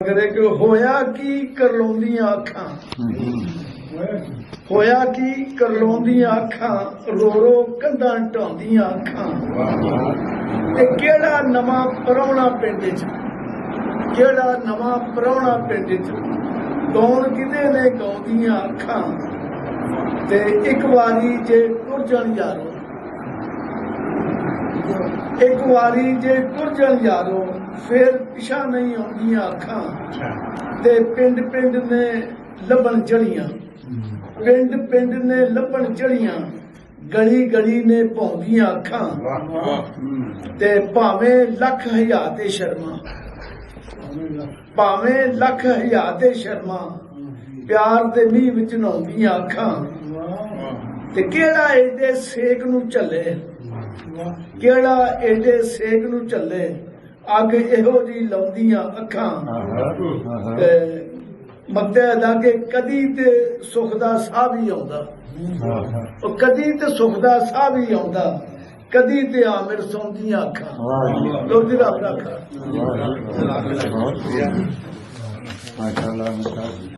करे कि होया की करलोंदियां अखां होया की करलोंदियां अखां रो रो कंधां ढाउंदियां अखां ते केड़ा नवां परौणा पिंड च केड़ा नवां परौणा पिंड च गौण किदे ने गाउंदियां अखां ते एक वारी जे टुर जाण यारो एक वारी जे टुर जाण यारो फिर पिछा नहीं आउंदियां अखां ते पिंड पिंड ने लभण जड़ियां पिंड पिंड ने लभण जड़ियां गली गली ने भौंदियां अखां ते भावें लख हज़ार ते शर्मा भावें लख हज़ार ते शर्मा प्यार दे मींह विच नहाउंदियां अखां ते केड़ा एडे सेक नूं झल्ले केड़ा एडे सेक नूं झल्ले अग इहो जी लाउंदियां अखां ते मते लागे कदी ते सुख दा साह भी आउंदा कदी ते सुख दा साह भी आउंदा कदी ते आमिर सौंदियां अखां लोधी रब रखा।